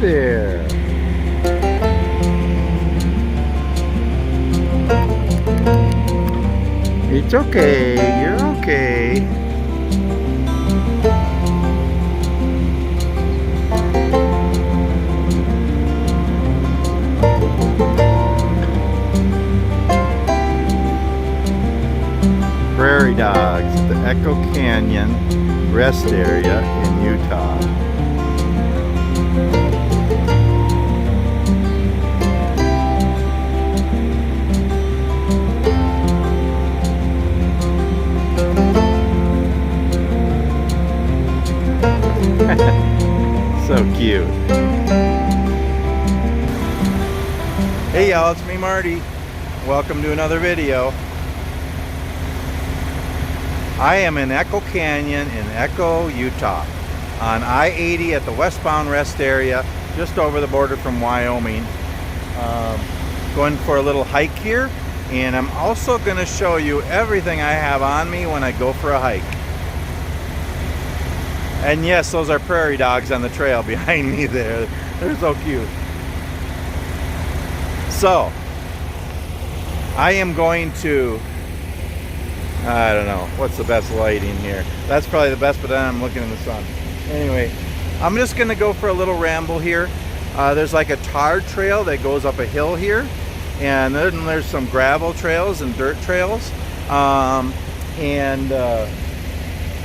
there. It's okay, you're okay. Prairie dogs at the Echo Canyon rest area in Utah. So cute. Hey y'all, it's me Marty. Welcome to another video. I am in Echo Canyon in Echo, Utah on I-80 at the westbound rest area just over the border from Wyoming. Going for a little hike here, and I'm also going to show you everything I have on me when I go for a hike. And yes, those are prairie dogs on the trail behind me there. They're so cute. So, I am going to, I don't know, what's the best lighting here? That's probably the best, but then I'm looking in the sun. Anyway, I'm just going to go for a little ramble here. There's like a tar trail that goes up a hill here. And then there's some gravel trails and dirt trails.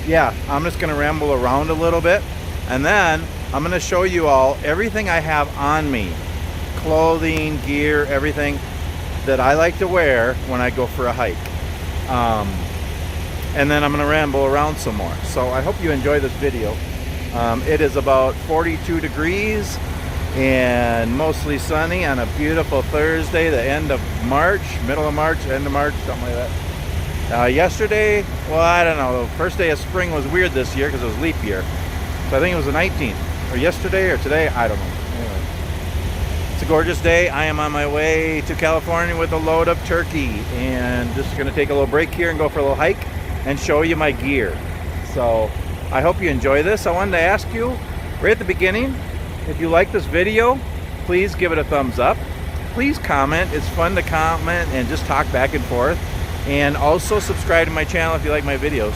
Yeah, I'm just going to ramble around a little bit, and then I'm going to show you all everything I have on me, clothing, gear, everything that I like to wear when I go for a hike. And then I'm going to ramble around some more. So I hope you enjoy this video. It is about 42 degrees and mostly sunny on a beautiful Thursday, the end of March, middle of March, end of March, something like that. Yesterday, well, I don't know, the first day of spring was weird this year because it was leap year. So I think it was the 19th, or yesterday or today, I don't know. Anyway, it's a gorgeous day. I am on my way to California with a load of turkey, and just going to take a little break here and go for a little hike and show you my gear. So I hope you enjoy this. I wanted to ask you right at the beginning, if you like this video, please give it a thumbs up. Please comment. It's fun to comment and just talk back and forth. And also subscribe to my channel if you like my videos.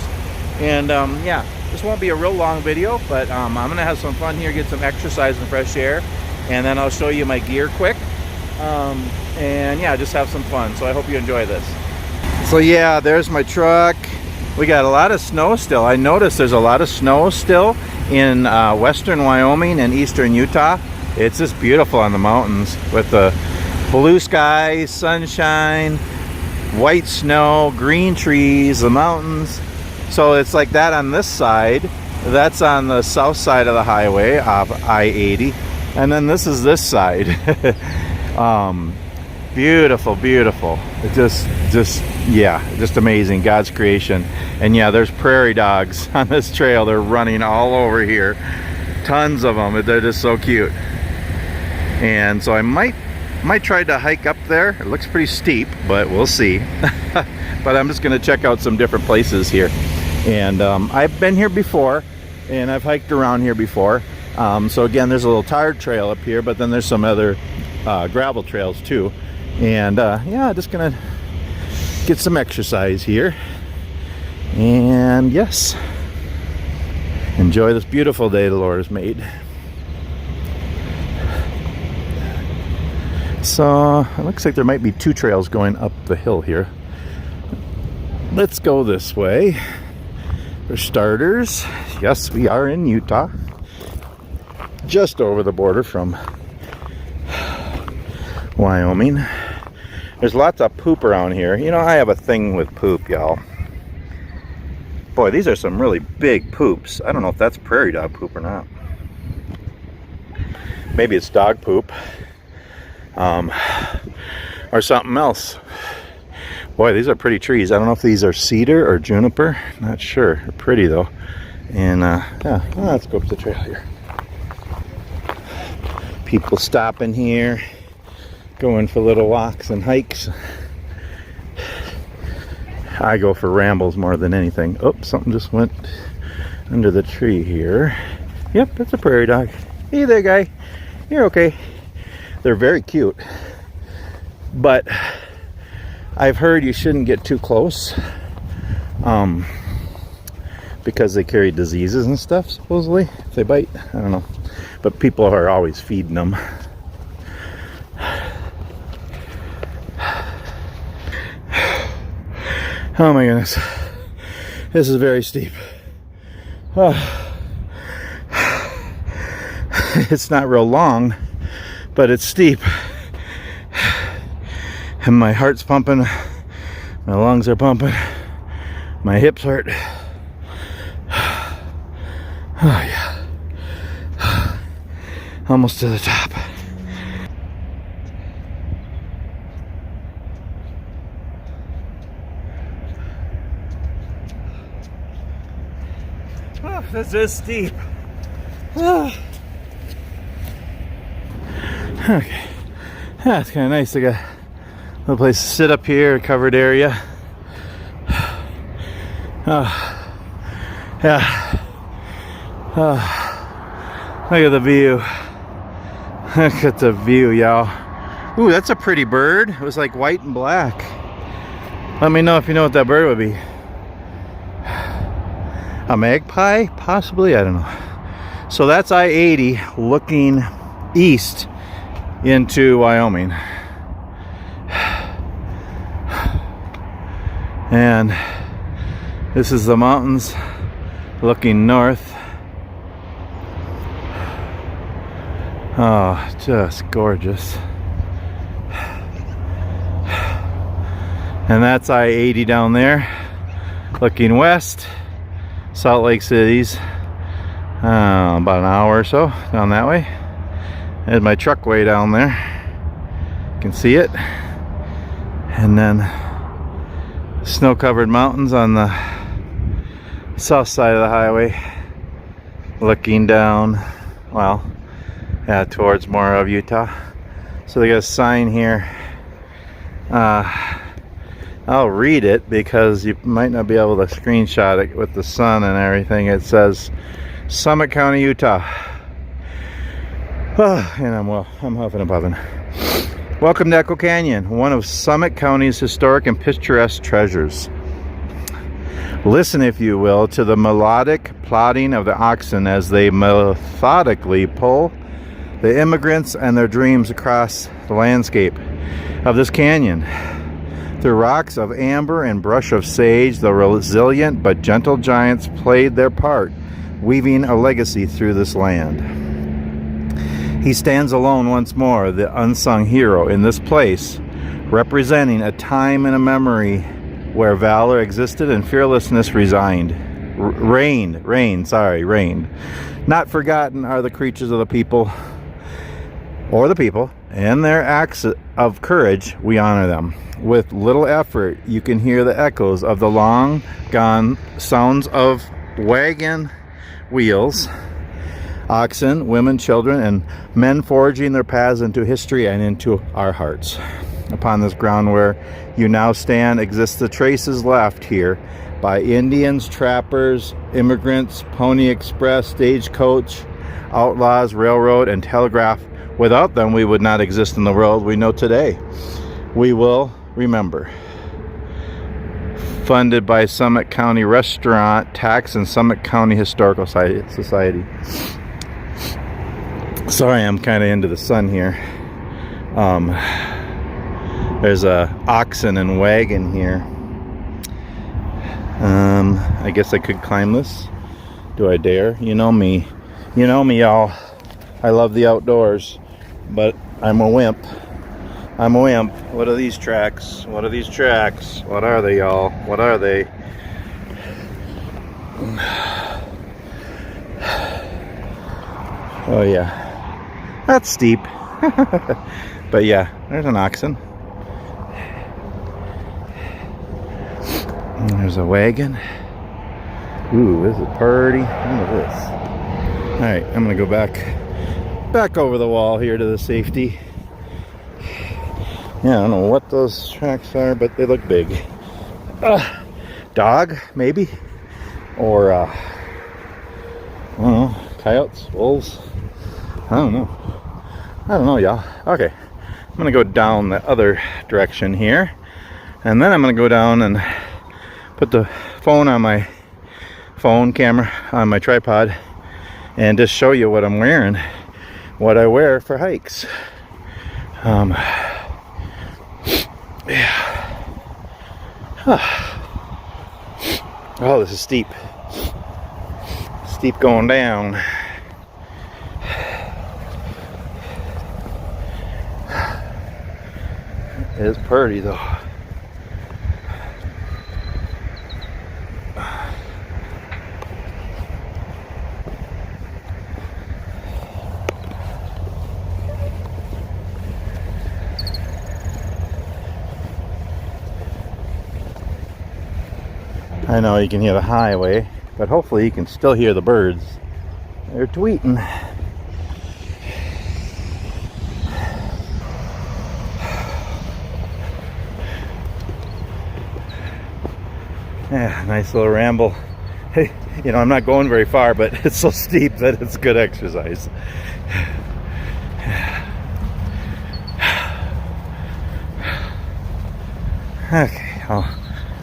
And yeah, this won't be a real long video, but I'm gonna have some fun here, get some exercise and fresh air, and then I'll show you my gear quick. And yeah, just have some fun. So I hope you enjoy this. So yeah, there's my truck. We got a lot of snow still. I noticed there's a lot of snow still in western Wyoming and eastern Utah. It's just beautiful on the mountains with the blue skies, sunshine, white snow, green trees, the mountains. So it's like that on this side. That's on the south side of the highway of I-80, and then this is this side. Beautiful, beautiful. It just yeah, just amazing, God's creation. And yeah, there's prairie dogs on this trail. They're running all over here, tons of them. They're just so cute. And so I might try to hike up there. It looks pretty steep, but we'll see. But I'm just going to check out some different places here. And I've been here before, and I've hiked around here before. So again, there's a little tar trail up here, but then there's some other gravel trails too. And yeah, just going to get some exercise here. And yes, enjoy this beautiful day the Lord has made. So it looks like there might be two trails going up the hill here. Let's go this way. For starters, yes, we are in Utah, just over the border from Wyoming. There's lots of poop around here. You know, I have a thing with poop, y'all. Boy, these are some really big poops. I don't know if that's prairie dog poop or not. Maybe it's dog poop. Or something else. Boy, these are pretty trees. I don't know if these are cedar or juniper. Not sure. They're pretty though. And yeah, let's go up the trail here. People stopping here, going for little walks and hikes. I go for rambles more than anything. Oh, something just went under the tree here. Yep, that's a prairie dog. Hey there, guy. You're okay. They're very cute, but I've heard you shouldn't get too close, because they carry diseases and stuff, supposedly, if they bite. I don't know. But people are always feeding them. Oh my goodness. This is very steep. Oh. It's not real long, but it's steep. And my heart's pumping. My lungs are pumping. My hips hurt. Oh yeah. Almost to the top. Oh, this is steep. Oh. Okay. That's kind of nice. I got a little place to sit up here, a covered area. Oh. Yeah. Oh. Look at the view. Look at the view, y'all. Ooh, that's a pretty bird. It was like white and black. Let me know if you know what that bird would be. A magpie? Possibly, I don't know. So that's I-80 looking east into Wyoming. And this is the mountains looking north. Oh, just gorgeous. And that's I-80 down there looking west. Salt Lake City's about an hour or so down that way. There's my truck way down there. You can see it. And then snow-covered mountains on the south side of the highway, looking down, well, yeah, towards more of Utah. So they got a sign here. I'll read it because you might not be able to screenshot it with the sun and everything. It says Summit County, Utah. Oh, and I'm huffing and puffing. Welcome to Echo Canyon, one of Summit County's historic and picturesque treasures. Listen, if you will, to the melodic plodding of the oxen as they methodically pull the immigrants and their dreams across the landscape of this canyon. Through rocks of amber and brush of sage, the resilient but gentle giants played their part, weaving a legacy through this land. He stands alone once more, the unsung hero in this place, representing a time and a memory where valor existed and fearlessness reigned. Not forgotten are the creatures of the people, and their acts of courage, we honor them. With little effort, you can hear the echoes of the long gone sounds of wagon wheels, oxen, women, children, and men forging their paths into history and into our hearts. Upon this ground where you now stand exist the traces left here by Indians, trappers, immigrants, Pony Express, stagecoach, outlaws, railroad, and telegraph. Without them, we would not exist in the world we know today. We will remember. Funded by Summit County Restaurant Tax and Summit County Historical Society. Sorry, I'm kind of into the sun here. There's a oxen and wagon here. I guess I could climb this. Do I dare? You know me, y'all. I love the outdoors, but I'm a wimp. What are these tracks? What are they, y'all? What are they? Oh yeah, that's steep. But yeah, there's an oxen. And there's a wagon. Ooh, this is pretty. Look at this. All right, I'm gonna go back over the wall here to the safety. Yeah, I don't know what those tracks are, but they look big. Dog, maybe, or I don't know, coyotes, wolves. I don't know. I don't know, y'all. Okay, I'm gonna go down the other direction here, and then I'm gonna go down and put the phone on my phone camera on my tripod and just show you what I'm wearing, what I wear for hikes. Yeah. Oh, this is steep. Steep going down. It is pretty though. I know you can hear the highway, but hopefully you can still hear the birds. They're tweeting. Yeah, nice little ramble. Hey, you know, I'm not going very far, but it's so steep that it's good exercise. Okay, I'll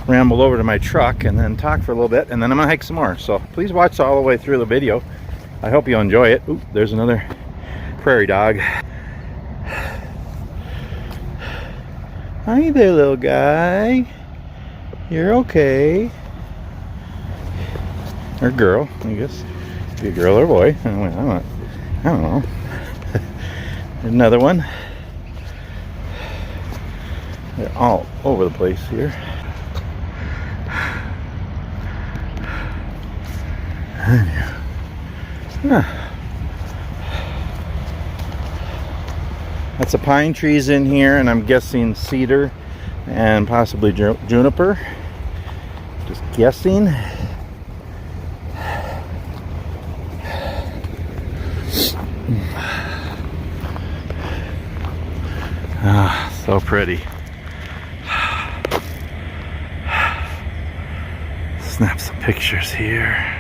ramble over to my truck and then talk for a little bit, and then I'm gonna hike some more. So please watch all the way through the video. I hope you enjoy it. Ooh, there's another prairie dog. Hi there, little guy. You're okay. Or girl, I guess. Be a girl or a boy. I don't know. Another one. They're all over the place here. That's a pine trees in here, and I'm guessing cedar and possibly juniper. Just guessing. Ah, so pretty. Snap some pictures here.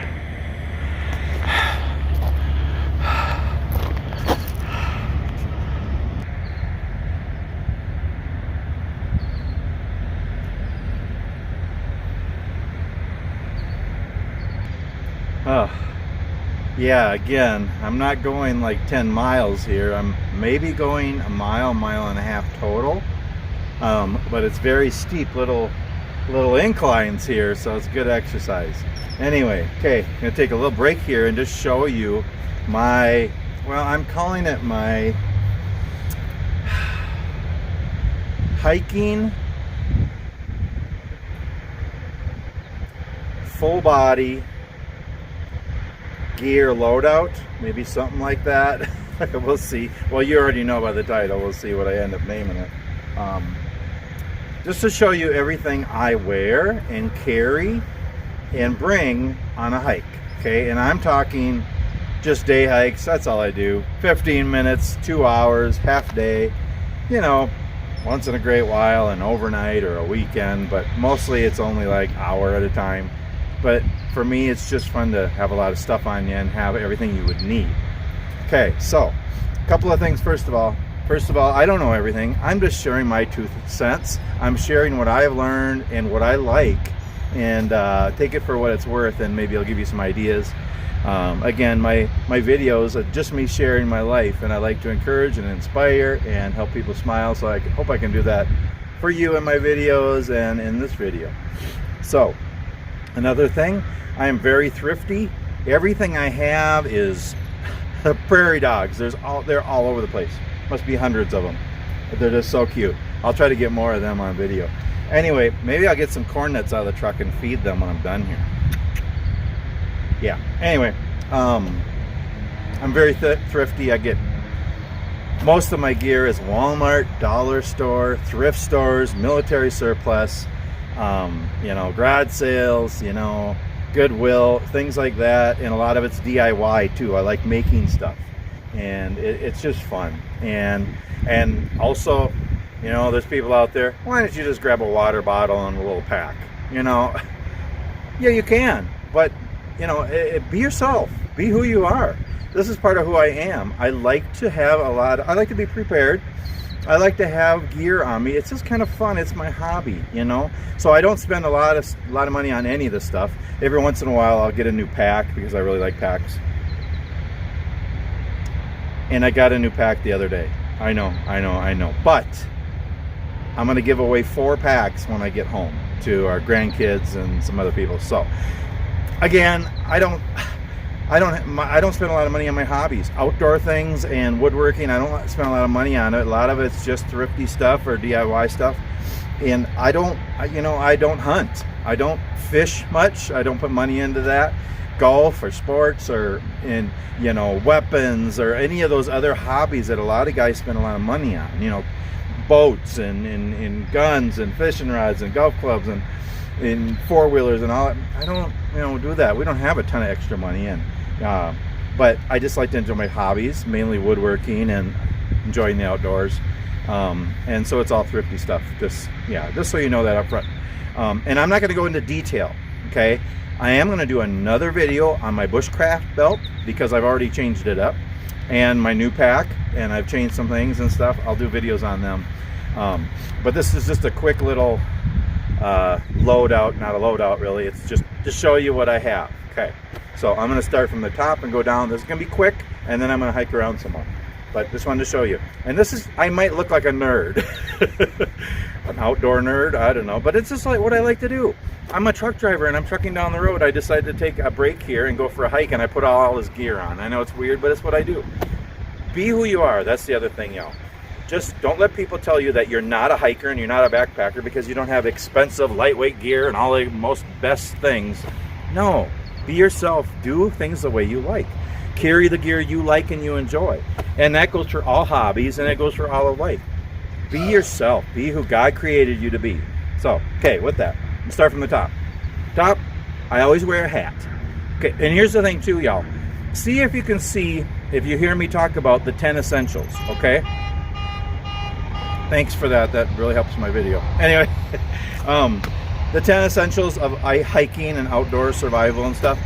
Oh, yeah, again, I'm not going like 10 miles here. I'm maybe going a mile and a half total. But it's very steep little inclines here, so it's good exercise. Anyway, okay, I'm gonna take a little break here and just show you my, well, I'm calling it my hiking full body gear loadout, maybe something like that. We'll see. Well, you already know by the title. We'll see what I end up naming it. Just to show you everything I wear and carry and bring on a hike. Okay, and I'm talking just day hikes. That's all I do. 15 minutes, 2 hours, half day. You know, once in a great while, an overnight or a weekend, but mostly it's only like hour at a time. But for me, it's just fun to have a lot of stuff on you and have everything you would need. Okay, so a couple of things. First of all, I don't know everything. I'm just sharing my 2 cents. I'm sharing what I've learned and what I like, and take it for what it's worth, and maybe I'll give you some ideas. Again, my videos are just me sharing my life, and I like to encourage and inspire and help people smile, so I hope I can do that for you in my videos and in this video. So, another thing, I am very thrifty. Everything I have is prairie dogs. They're all over the place. Must be hundreds of them. But they're just so cute. I'll try to get more of them on video. Anyway, maybe I'll get some corn nuts out of the truck and feed them when I'm done here. Yeah. Anyway, I'm very thrifty. I get most of my gear is Walmart, dollar store, thrift stores, military surplus. You know, garage sales, you know, Goodwill, things like that, and a lot of it's DIY too. I like making stuff, and it's just fun. And also, you know, there's people out there, why don't you just grab a water bottle and a little pack? You know, yeah, you can, but you know, be yourself. Be who you are. This is part of who I am. I like to have I like to be prepared. I like to have gear on me. It's just kind of fun. It's my hobby, you know? So I don't spend a lot of money on any of this stuff. Every once in a while, I'll get a new pack because I really like packs. And I got a new pack the other day. I know. But I'm gonna give away 4 packs when I get home to our grandkids and some other people. So again, I don't spend a lot of money on my hobbies. Outdoor things and woodworking, I don't spend a lot of money on it. A lot of it's just thrifty stuff or DIY stuff. And I don't hunt. I don't fish much. I don't put money into that. Golf or sports or weapons or any of those other hobbies that a lot of guys spend a lot of money on. You know, boats and guns and fishing rods and golf clubs and in 4-wheelers and all that. I don't do that. We don't have a ton of extra money in. But I just like to enjoy my hobbies, mainly woodworking and enjoying the outdoors. And so it's all thrifty stuff. Just so you know that up front. And I'm not going to go into detail, okay? I am going to do another video on my bushcraft belt because I've already changed it up, and my new pack, and I've changed some things and stuff. I'll do videos on them. But this is just a quick little loadout, not a loadout really. It's just to show you what I have. Okay, so I'm going to start from the top and go down. This is going to be quick, and then I'm going to hike around some more. But just wanted to show you. And this is, I might look like a nerd. An outdoor nerd, I don't know. But it's just like what I like to do. I'm a truck driver and I'm trucking down the road. I decided to take a break here and go for a hike, and I put all this gear on. I know it's weird, but it's what I do. Be who you are. That's the other thing, y'all. Just don't let people tell you that you're not a hiker and you're not a backpacker because you don't have expensive lightweight gear and all the most best things. No, be yourself. Do things the way you like. Carry the gear you like and you enjoy. And that goes for all hobbies, and it goes for all of life. Be yourself. Be who God created you to be. So, okay, with that, let's start from the top. Top, I always wear a hat. Okay, and here's the thing too, y'all. See if you can see, if you hear me talk about the 10 essentials, okay? Thanks for that. That really helps my video. Anyway, the 10 essentials of hiking and outdoor survival and stuff.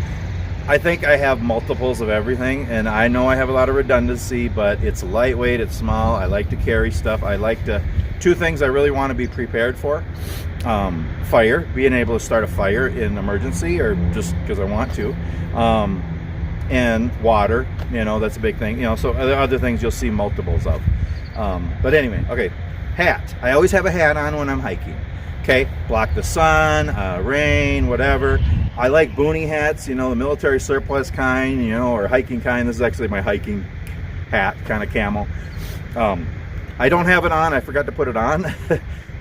I think I have multiples of everything, and I know I have a lot of redundancy, but it's lightweight, it's small. I like to carry stuff. I like to, 2 things I really want to be prepared for. Fire, being able to start a fire in emergency or just because I want to. And water, that's a big thing. So other things you'll see multiples of. But anyway, okay, hat. I always have a hat on when I'm hiking. Okay, block the sun, rain, whatever. I like boonie hats, the military surplus kind, or hiking kind. This is actually my hiking hat, kind of camel. I don't have it on. I forgot to put it on.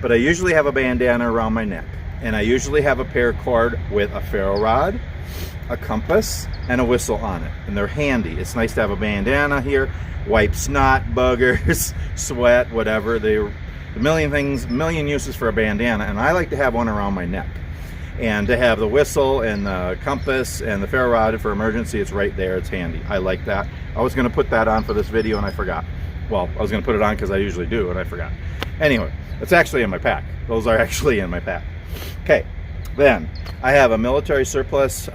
But I usually have a bandana around my neck. And I usually have a paracord with a ferro rod, a compass, and a whistle on it. And they're handy. It's nice to have a bandana here. Wipe snot, buggers, sweat, whatever. They're a million things, a million uses for a bandana. And I like to have one around my neck. And to have the whistle and the compass and the ferro rod for emergency, it's right there. It's handy. I like that. I was going to put that on for this video and I forgot. Well, I was going to put it on because I usually do and I forgot. Anyway, it's actually in my pack. Those are actually in my pack. Okay, then I have a military surplus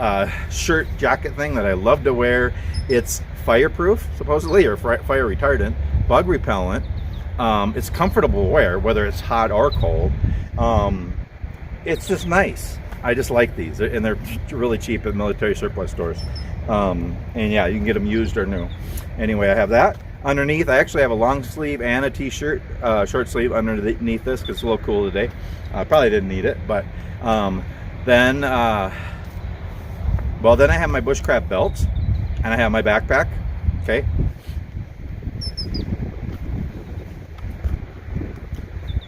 shirt jacket thing that I love to wear. It's fireproof, supposedly, or fire retardant, bug repellent. It's comfortable to wear, whether it's hot or cold. It's just nice. I just like these, and they're really cheap at military surplus stores. And yeah, you can get them used or new. Anyway, I have that. Underneath, I actually have a long sleeve and a t-shirt, short sleeve underneath this because it's a little cool today. I probably didn't need it, but then I have my bushcraft belt, and I have my backpack. Okay.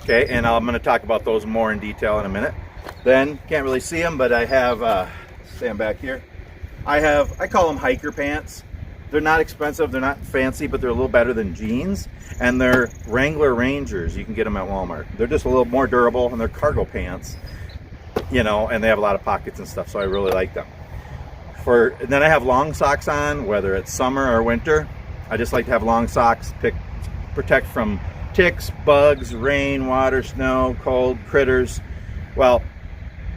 Okay, and I'm going to talk about those more in detail in a minute. Then, can't really see them, but I have, stand back here. I call them hiker pants. They're not expensive, they're not fancy, but they're a little better than jeans. And they're Wrangler Rangers. You can get them at Walmart. They're just a little more durable, and they're cargo pants, and they have a lot of pockets and stuff, so I really like them. Then I have long socks on, whether it's summer or winter. I just like to have long socks, protect from ticks, bugs, rain, water, snow, cold, critters. Well,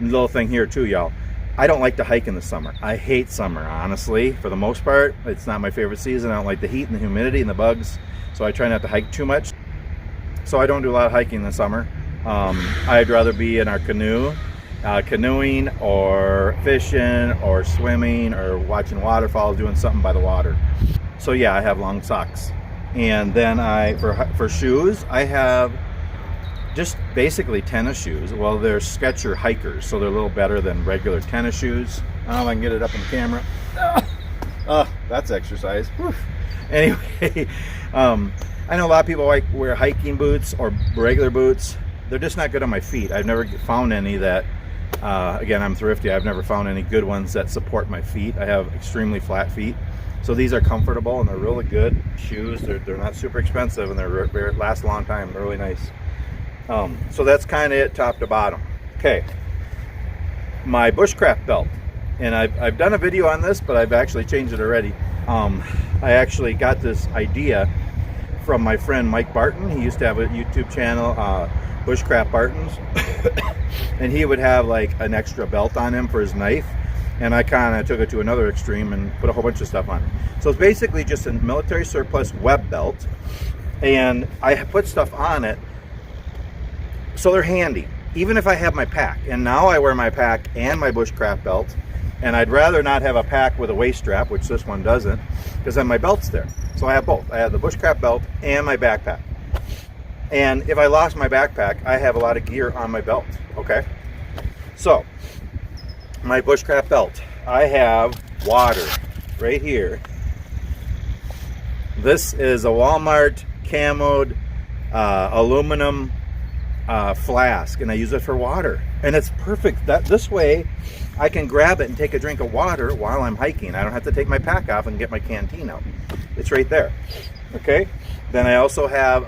little thing here too, y'all. I don't like to hike in the summer. I hate summer, honestly. For the most part, it's not my favorite season. I don't like the heat and the humidity and the bugs, so I try not to hike too much. So I don't do a lot of hiking in the summer. I'd rather be in our canoe, canoeing or fishing or swimming or watching waterfalls, doing something by the water. So yeah, I have long socks. And then for shoes, I have just basically tennis shoes. Well, they're Skechers hikers, so they're a little better than regular tennis shoes. I don't know if I can get it up on camera. That's exercise. Whew. Anyway, I know a lot of people like wear hiking boots or regular boots. They're just not good on my feet. I've never found any that, again, I'm thrifty. I've never found any good ones that support my feet. I have extremely flat feet. So these are comfortable and they're really good shoes. They're not super expensive and they last a long time. They're really nice. So that's kind of it, top to bottom. Okay, my bushcraft belt, and I've done a video on this, but I've actually changed it already. I actually got this idea from my friend Mike Barton. He used to have a YouTube channel, Bushcraft Bartons, and he would have like an extra belt on him for his knife, and I kind of took it to another extreme and put a whole bunch of stuff on it. So it's basically just a military surplus web belt, and I put stuff on it so they're handy, even if I have my pack. And now I wear my pack and my bushcraft belt, and I'd rather not have a pack with a waist strap, which this one doesn't, because then my belt's there. So I have both. I have the bushcraft belt and my backpack. And if I lost my backpack, I have a lot of gear on my belt, okay? So, my bushcraft belt, I have water right here. This is a Walmart camoed aluminum flask, and I use it for water, and it's perfect. This way I can grab it and take a drink of water while I'm hiking. I don't have to take my pack off and get my canteen out. It's right there. Okay, then I also have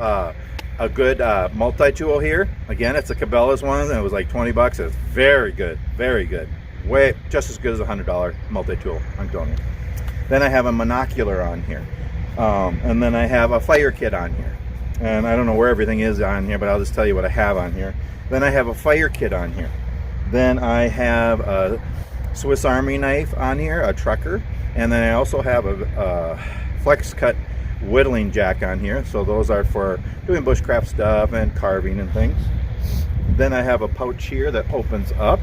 a good multi-tool here. Again, it's a Cabela's one, and it was like 20 bucks. It's very good, very good. Way just as good as a $100 multi-tool, I'm telling you. Then I have a monocular on here, and then I have a fire kit on here. And I don't know where everything is on here, but I'll just tell you what I have on here. Then I have a fire kit on here. Then I have a Swiss Army knife on here, a trucker. And then I also have a flex cut whittling jack on here. So those are for doing bushcraft stuff and carving and things. Then I have a pouch here that opens up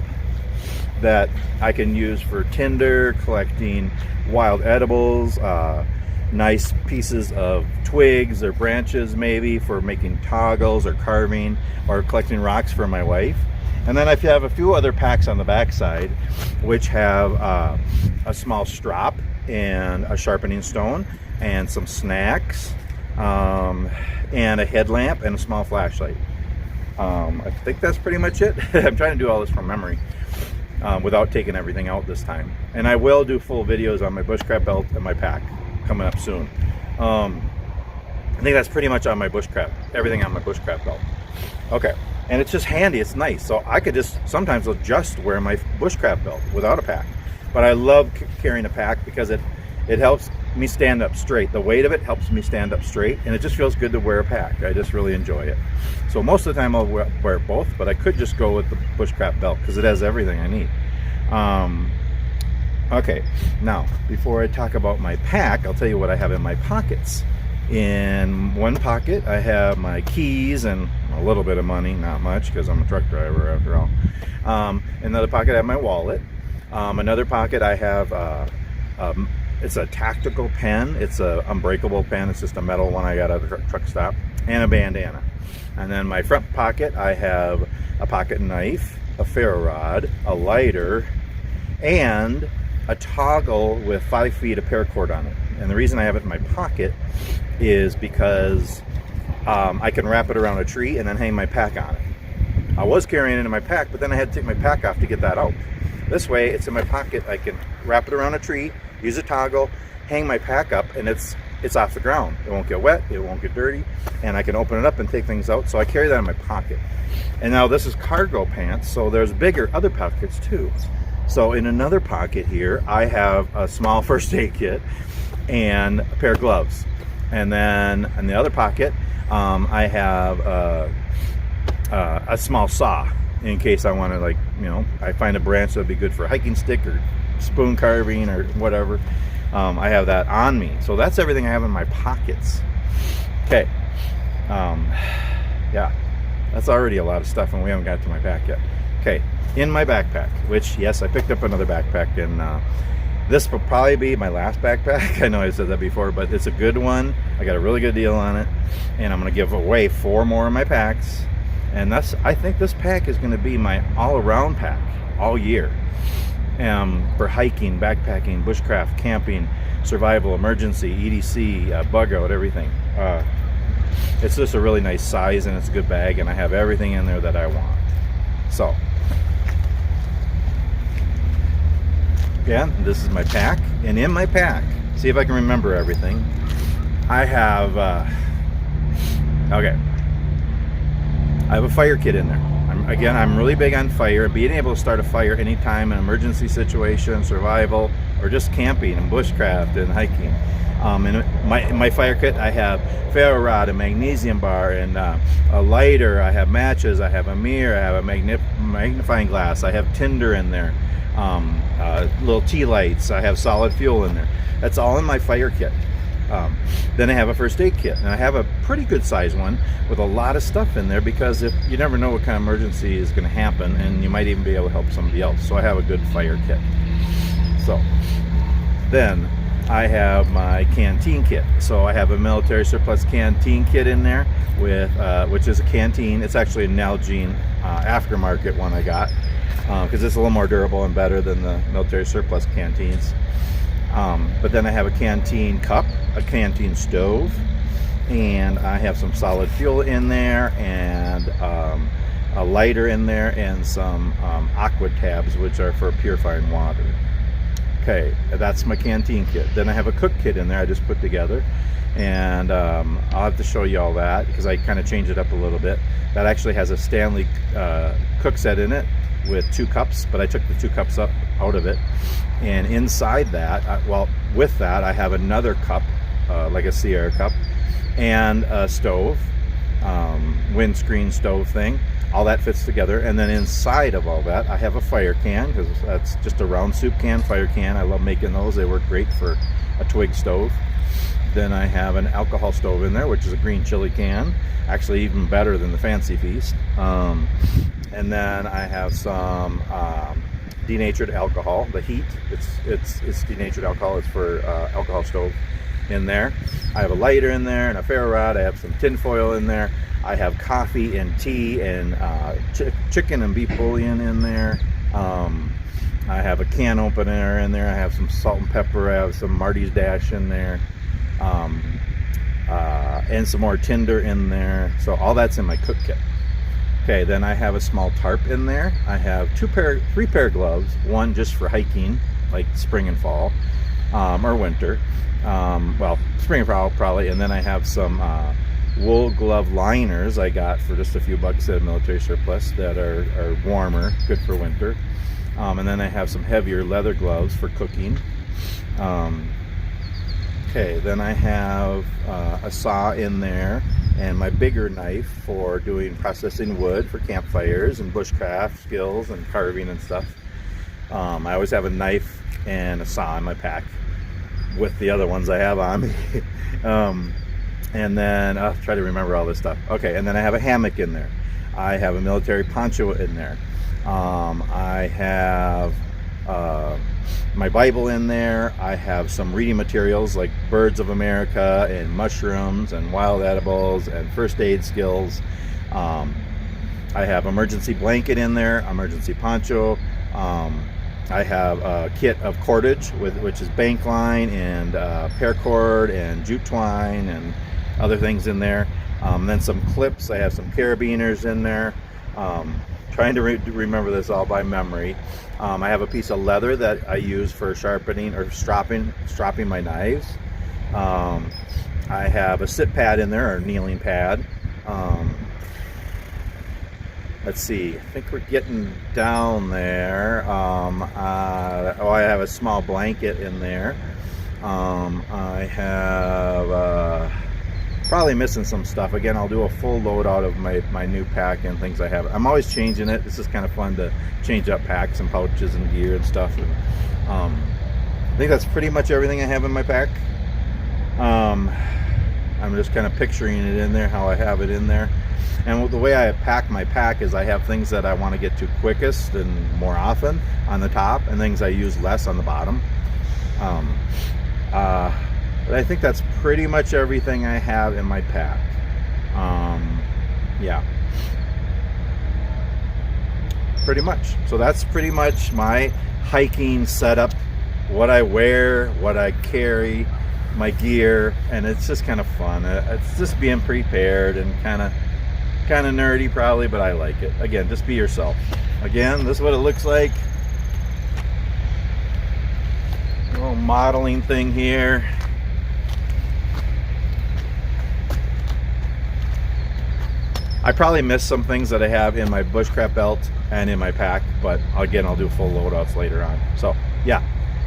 that I can use for tinder, collecting wild edibles, nice pieces of twigs or branches, maybe for making toggles or carving or collecting rocks for my wife. And then I have a few other packs on the back side which have a small strop and a sharpening stone and some snacks, and a headlamp and a small flashlight. I think that's pretty much it. I'm trying to do all this from memory without taking everything out this time, and I will do full videos on my bushcraft belt and my pack coming up soon. I think that's pretty much on my bushcraft, everything on my bushcraft belt. Okay, and it's just handy, it's nice. So I could sometimes I'll just wear my bushcraft belt without a pack. But I love carrying a pack because it helps me stand up straight. The weight of it helps me stand up straight, and it just feels good to wear a pack. I just really enjoy it. So most of the time I'll wear both, but I could just go with the bushcraft belt because it has everything I need. Okay, now before I talk about my pack, I'll tell you what I have in my pockets. In one pocket I have my keys and a little bit of money, not much because I'm a truck driver after all. Another pocket I have my wallet. Another pocket I have it's a tactical pen. It's a unbreakable pen. It's just a metal one I got at a truck stop, and a bandana. And then my front pocket I have a pocket knife, a ferro rod, a lighter, and a toggle with 5 feet of paracord on it. And the reason I have it in my pocket is because I can wrap it around a tree and then hang my pack on it. I was carrying it in my pack, but then I had to take my pack off to get that out. This way, it's in my pocket. I can wrap it around a tree, use a toggle, hang my pack up, and it's off the ground. It won't get wet, it won't get dirty, and I can open it up and take things out. So I carry that in my pocket. And now this is cargo pants, so there's bigger other pockets too. So in another pocket here, I have a small first aid kit and a pair of gloves. And then in the other pocket, I have a small saw. in case I want to, like, you know, I find a branch that would be good for a hiking stick or spoon carving or whatever. I have that on me. So that's everything I have in my pockets. Okay. Yeah, that's already a lot of stuff, and we haven't got to my pack yet. Okay, in my backpack, which, yes, I picked up another backpack, and this will probably be my last backpack. I know I said that before, but it's a good one. I got a really good deal on it, and I'm going to give away 4 more of my packs. And I think this pack is going to be my all-around pack all year, for hiking, backpacking, bushcraft, camping, survival, emergency, EDC, bug out, everything. It's just a really nice size, and it's a good bag, and I have everything in there that I want. So, yeah, this is my pack, and in my pack, see if I can remember everything. I have, okay, I have a fire kit in there. I'm really big on fire, being able to start a fire anytime, an emergency situation, survival, or just camping and bushcraft and hiking. In my fire kit, I have ferro rod, a magnesium bar, and a lighter. I have matches. I have a mirror. I have a magnifying glass. I have tinder in there. Little tea lights. I have solid fuel in there. That's all in my fire kit. Then I have a first aid kit, and I have a pretty good size one with a lot of stuff in there, because if you never know what kind of emergency is going to happen, and you might even be able to help somebody else. So I have a good fire kit. So then I have my canteen kit. So I have a military surplus canteen kit in there with which is a canteen. It's actually a Nalgene aftermarket one I got, because it's a little more durable and better than the military surplus canteens. But then I have a canteen cup, a canteen stove, and I have some solid fuel in there, and a lighter in there, and some aqua tabs, which are for purifying water. Okay, that's my canteen kit. Then I have a cook kit in there I just put together, and I'll have to show you all that, because I kind of changed it up a little bit. That actually has a Stanley cook set in it with 2 cups, but I took the 2 cups out of it, and inside that, with that, I have another cup, like a Sierra cup, and a stove, windscreen stove thing. All that fits together, and then inside of all that, I have a fire can, because that's just a round soup can, fire can. I love making those. They work great for a twig stove. Then I have an alcohol stove in there, which is a green chili can, actually even better than the Fancy Feast. And then I have some denatured alcohol. The heat, it's denatured alcohol. It's for alcohol stove in there. I have a lighter in there and a ferro rod. I have some tin foil in there. I have coffee and tea and chicken and beef bouillon in there. I have a can opener in there. I have some salt and pepper. I have some Marty's Dash in there, and some more tinder in there. So all that's in my cook kit. Okay, then I have a small tarp in there. I have 3 pair of gloves, one just for hiking, like spring and fall, or winter. Well, spring and fall probably. And then I have some wool glove liners I got for just a few bucks at a military surplus that are warmer, good for winter. And then I have some heavier leather gloves for cooking. Okay, then I have a saw in there, and my bigger knife for doing processing wood for campfires and bushcraft skills and carving and stuff. I always have a knife and a saw in my pack with the other ones I have on me. And then I'll try to remember all this stuff. Okay, and then I have a hammock in there. I have a military poncho in there. I have my Bible in there. I have some reading materials like Birds of America and mushrooms and wild edibles and first aid skills. I have emergency blanket in there, emergency poncho. I have a kit of cordage, which is bank line and paracord and jute twine and other things in there. Then some clips. I have some carabiners in there. Trying to remember this all by memory. I have a piece of leather that I use for sharpening or stropping my knives. I have a sit pad in there, or kneeling pad. Let's see, I think we're getting down there. I have a small blanket in there. I have Probably missing some stuff. Again, I'll do a full load out of my new pack and things I have. I'm always changing it. This is kind of fun to change up packs and pouches and gear and stuff. And, I think that's pretty much everything I have in my pack. I'm just kind of picturing it in there, how I have it in there. And the way I pack my pack is I have things that I want to get to quickest and more often on the top, and things I use less on the bottom. But I think that's pretty much everything I have in my pack. Yeah. Pretty much. So that's pretty much my hiking setup. What I wear, what I carry, my gear, and it's just kind of fun. It's just being prepared and kind of nerdy probably, but I like it. Again, just be yourself. Again, this is what it looks like. A little modeling thing here. I probably missed some things that I have in my bushcraft belt and in my pack, but again, I'll do full loadouts later on. So yeah.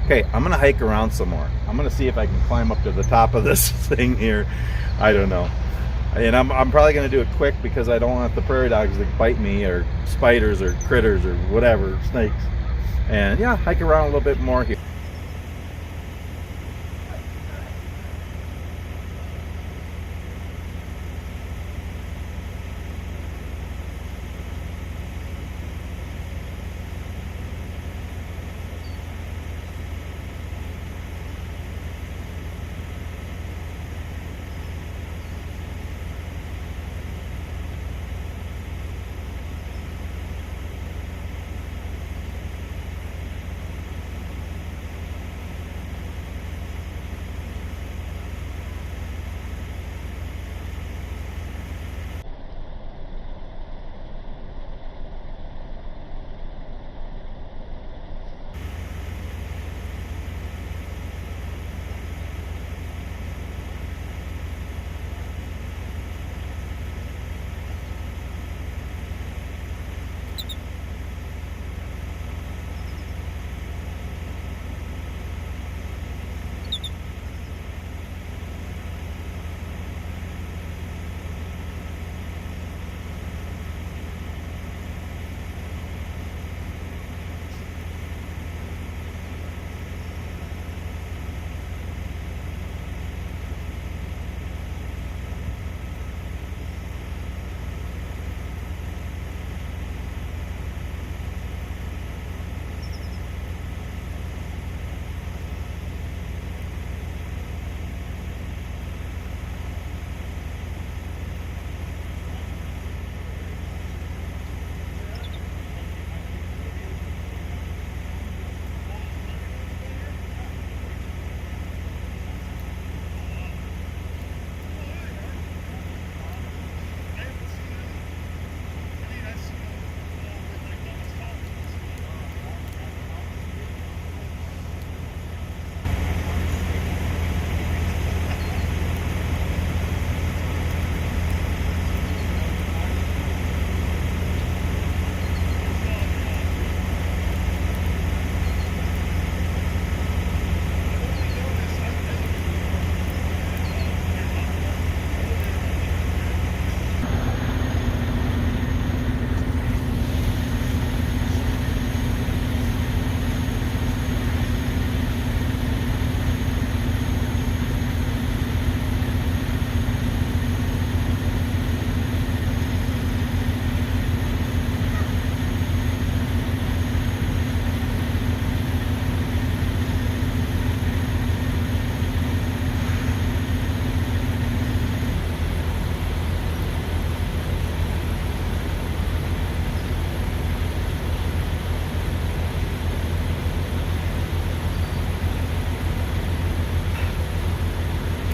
Okay, I'm gonna hike around some more. I'm gonna see if I can climb up to the top of this thing here. I don't know. And I'm probably gonna do it quick because I don't want the prairie dogs to bite me, or spiders or critters or whatever, snakes. And yeah, hike around a little bit more here.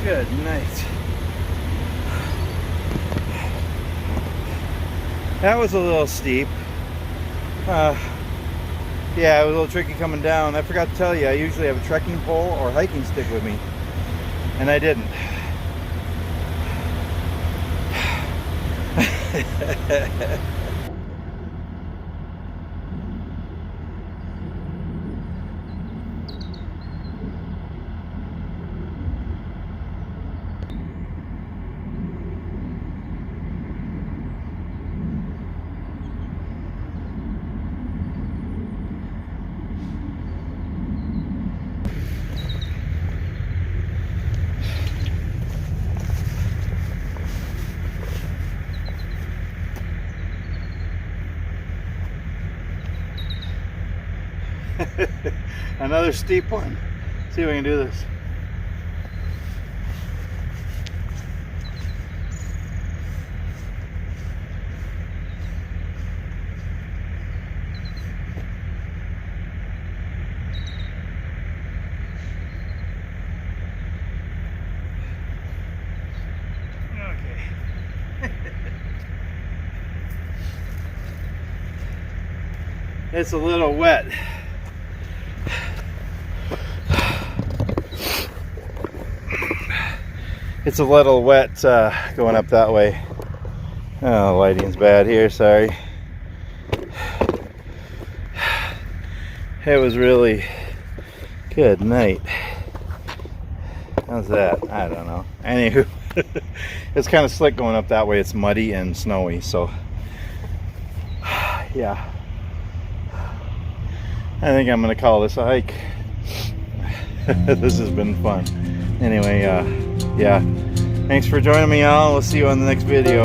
Good night. That was a little steep. Yeah, it was a little tricky coming down. I forgot to tell you, I usually have a trekking pole or hiking stick with me, and I didn't. Another steep one. See if we can do this. It's a little wet. It's a little wet going up that way. Oh, lighting's bad here, sorry. It was really good night. How's that? I don't know. Anywho, it's kind of slick going up that way. It's muddy and snowy, so yeah. I think I'm going to call this a hike. This has been fun. Anyway, yeah. Thanks for joining me, y'all. We'll see you on the next video.